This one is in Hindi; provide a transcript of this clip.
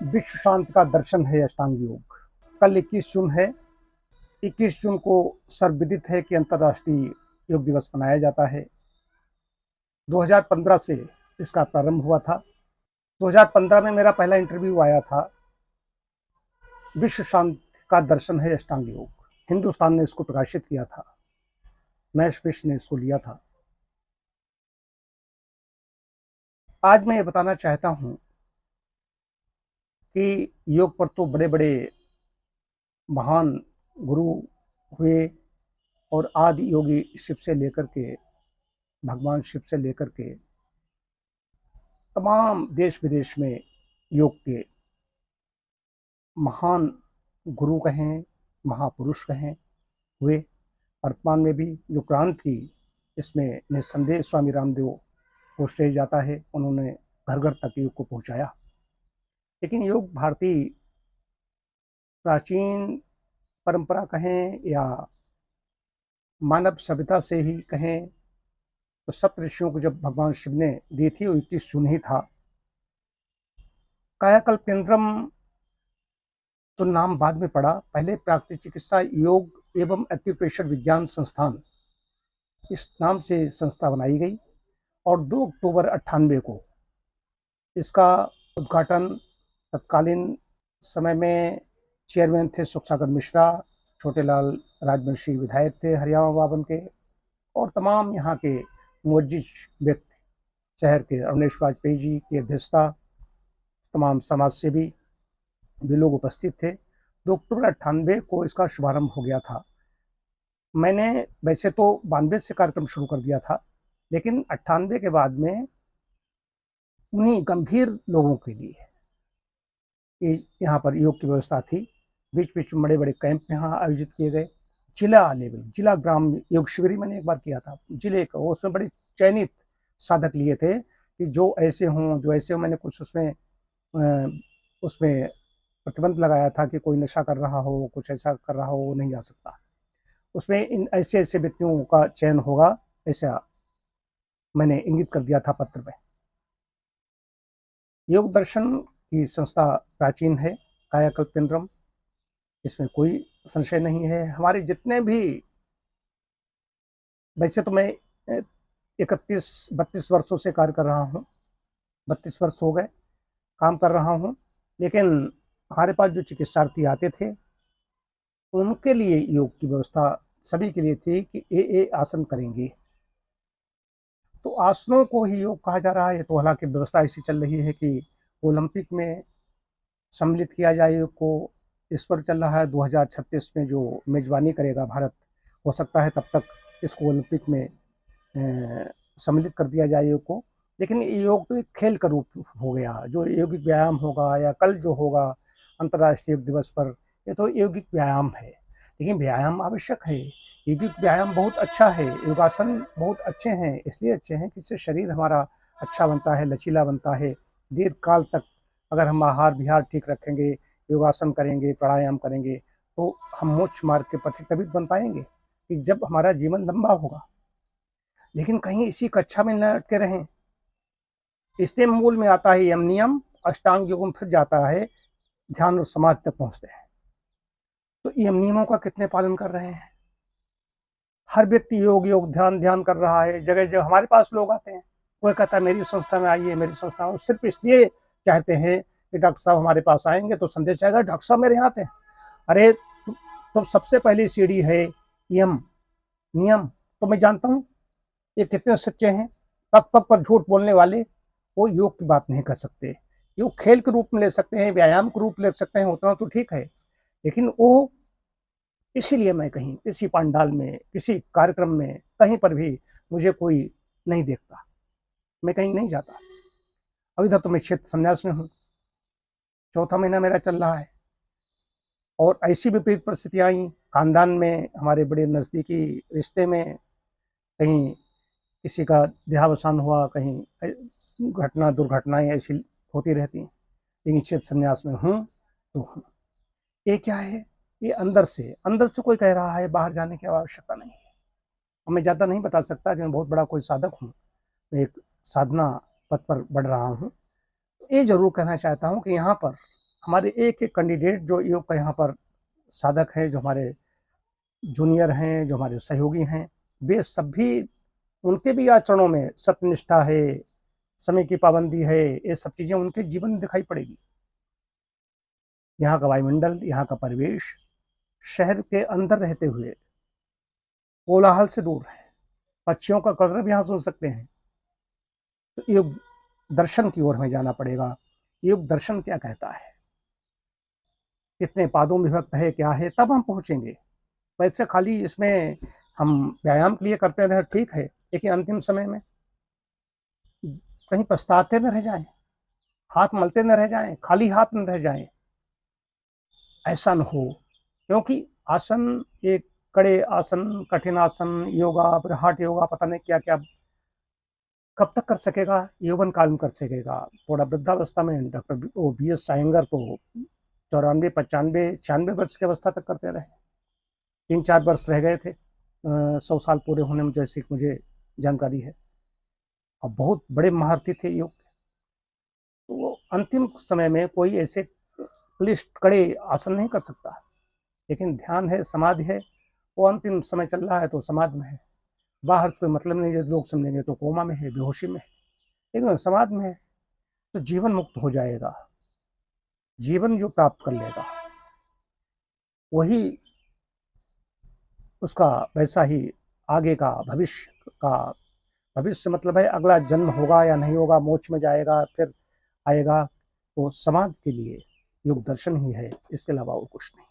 विश्व शांति का दर्शन है अष्टांग योग। कल 21 जून है। 21 जून को सर्वविदित है कि अंतर्राष्ट्रीय योग दिवस मनाया जाता है। 2015 से इसका प्रारंभ हुआ था। 2015 में मेरा पहला इंटरव्यू आया था। विश्व शांति का दर्शन है अष्टांग योग। हिंदुस्तान ने इसको प्रकाशित किया था। मैश विश्व ने इसको लिया था। आज मैं ये बताना चाहता हूँ कि योग पर तो बड़े बड़े महान गुरु हुए और आदि योगी शिव से लेकर के, भगवान शिव से लेकर के तमाम देश विदेश में योग के महान गुरु कहें, महापुरुष कहें, हुए। वर्तमान में भी जो क्रांति इसमें निस्संदेह स्वामी रामदेव को श्रेय जाता है। उन्होंने घर घर तक योग को पहुंचाया। लेकिन योग भारतीय प्राचीन परंपरा कहें या मानव सभ्यता से ही कहें तो सप्त ऋषियों को जब भगवान शिव ने दी थी वो 21 जून ही था। कायाकल्प केंद्रम तो नाम बाद में पड़ा। पहले प्राकृतिक चिकित्सा योग एवं एक्यूप्रेशर विज्ञान संस्थान इस नाम से संस्था बनाई गई और 2 अक्टूबर 98 को इसका उद्घाटन तत्कालीन समय में चेयरमैन थे सुख सागर मिश्रा, छोटेलाल राजवंशी विधायक थे हरियाणा बावन के, और तमाम यहाँ के मुअज्जिज व्यक्ति, शहर के अरुणेश वाजपेयी जी की अध्यक्षता, तमाम समाज सेवी भी लोग उपस्थित थे। 2 अक्टूबर 98 को इसका शुभारंभ हो गया था। मैंने वैसे तो 92 से कार्यक्रम शुरू कर दिया था, लेकिन 98 के बाद में उन्हीं गंभीर लोगों के लिए यहाँ पर योग की व्यवस्था थी। बीच बीच में बड़े बड़े कैंप यहाँ आयोजित किए गए। जिला लेवल, जिला ग्राम योग शिविर मैंने एक बार किया था जिले का। उसमें बड़े चयनित साधक लिए थे कि जो ऐसे हों। मैंने कुछ उसमें प्रतिबंध लगाया था कि कोई नशा कर रहा हो, कुछ ऐसा कर रहा हो, वो नहीं जा सकता। उसमें इन ऐसे ऐसे व्यक्तियों का चयन होगा, ऐसा मैंने इंगित कर दिया था पत्र में। योग दर्शन की संस्था प्राचीन है, कायाकल्प केंद्रम, इसमें कोई संशय नहीं है। हमारे जितने भी, वैसे तो मैं 31-32 वर्षों से कार्य कर रहा हूँ, 32 वर्ष हो गए काम कर रहा हूँ, लेकिन हमारे पास जो चिकित्सार्थी आते थे उनके लिए योग की व्यवस्था सभी के लिए थी कि ये आसन करेंगे। तो आसनों को ही योग कहा जा रहा है। तो हालांकि व्यवस्था ऐसी चल रही है कि ओलंपिक में सम्मिलित किया जाए योग को। इस पर चल रहा है 2036 में जो मेजबानी करेगा भारत, हो सकता है तब तक इसको ओलंपिक में सम्मिलित कर दिया जाए योग को। लेकिन योग तो एक खेल का रूप हो गया। जो यौगिक व्यायाम होगा या कल जो होगा अंतर्राष्ट्रीय योग दिवस पर, ये तो यौगिक व्यायाम है। लेकिन व्यायाम आवश्यक है। यौगिक व्यायाम बहुत अच्छा है। योगासन बहुत अच्छे हैं। इसलिए अच्छे हैं कि इससे शरीर हमारा अच्छा बनता है, लचीला बनता है। दीर्घ काल तक अगर हम आहार विहार ठीक रखेंगे, योगासन करेंगे, प्राणायाम करेंगे, तो हम मोक्ष मार्ग के पथिक तभी बन पाएंगे कि जब हमारा जीवन लंबा होगा। लेकिन कहीं इसी कक्षा में न अटके रहें। इसलिए मूल में आता है यम नियम, अष्टांग योग में फिर जाता है ध्यान और समाधि तक पहुंचते हैं। तो यम नियमों का कितने पालन कर रहे हैं? हर व्यक्ति योग योग ध्यान कर रहा है। जगह जगह हमारे पास लोग आते हैं, कोई कहता है मेरी संस्था में आइए, मेरी संस्था में। सिर्फ इसलिए चाहते हैं कि डॉक्टर साहब हमारे पास आएंगे तो संदेश आएगा डॉक्टर साहब मेरे यहाँ आते हैं। अरे तो सबसे पहली सीढ़ी है यम नियम। तो मैं जानता हूँ ये कितने सच्चे हैं। पग पग पर झूठ बोलने वाले वो योग की बात नहीं कर सकते। योग खेल के रूप में ले सकते हैं, व्यायाम के रूप ले सकते हैं, उतना तो ठीक है। लेकिन वो, इसीलिए मैं कहीं किसी पंडाल में, किसी कार्यक्रम में, कहीं पर भी मुझे कोई नहीं देखता, मैं कहीं नहीं जाता। अब इधर तो मैं क्षेत्र संन्यास में हूँ, 4था महीना मेरा चल रहा है। और ऐसी विपरीत परिस्थितियाँ आई खानदान में, हमारे बड़े नज़दीकी रिश्ते में, कहीं किसी का देहावसान हुआ, कहीं घटना दुर्घटनाएं ऐसी होती रहती हैं। लेकिन क्षेत्र संन्यास में हूँ तो हूँ। ये क्या है? ये अंदर से कोई कह रहा है, बाहर जाने की आवश्यकता नहीं है। और मैं ज़्यादा नहीं बता सकता कि मैं बहुत बड़ा कोई साधक हूँ, एक साधना पथ पर बढ़ रहा हूँ। तो ये जरूर कहना चाहता हूँ कि यहाँ पर हमारे एक एक कैंडिडेट जो योग का यहाँ पर साधक हैं, जो हमारे जूनियर हैं, जो हमारे सहयोगी हैं, वे सभी, उनके भी आचरणों में सत्यनिष्ठा है, समय की पाबंदी है, ये सब चीज़ें उनके जीवन में दिखाई पड़ेगी। यहाँ का वायुमंडल, यहाँ का परिवेश शहर के अंदर रहते हुए कोलाहल से दूर है, पक्षियों का कलरव यहाँ सुन सकते हैं। तो योग दर्शन की ओर हमें जाना पड़ेगा। योग दर्शन क्या कहता है, कितने पादों में विभक्त है, क्या है, तब हम पहुँचेंगे। वैसे खाली इसमें हम व्यायाम के लिए करते रहे ठीक है, लेकिन अंतिम समय में कहीं पछताते न रह जाएं, हाथ मलते न रह जाएं, खाली हाथ न रह जाएं, ऐसा न हो। क्योंकि आसन, एक कड़े आसन, कठिन आसन, योगा, फिर हाठ योगा, पता नहीं क्या क्या कब तक कर सकेगा, यौवन काल में कर सकेगा। थोड़ा वृद्धावस्था में डॉक्टर BS सायंगर तो 94, 95, 96 वर्ष की अवस्था तक करते रहे। 3-4 वर्ष रह गए थे 100 साल पूरे होने में, जैसी मुझे जानकारी है। और बहुत बड़े महारथी थे योग के। तो वो अंतिम समय में कोई ऐसे क्लिष्ट कड़े आसन नहीं कर सकता, लेकिन ध्यान है, समाधि है। वो अंतिम समय चल रहा है तो समाधि में है, बाहर कोई मतलब नहीं है, लोग समझेंगे तो कोमा में है, बेहोशी में है, लेकिन समाधि में है तो जीवन मुक्त हो जाएगा। जीवन जो प्राप्त कर लेगा वही उसका वैसा ही आगे का भविष्य मतलब है अगला जन्म होगा या नहीं होगा, मोक्ष में जाएगा फिर आएगा। तो समाधि के लिए योग दर्शन ही है, इसके अलावा और कुछ नहीं।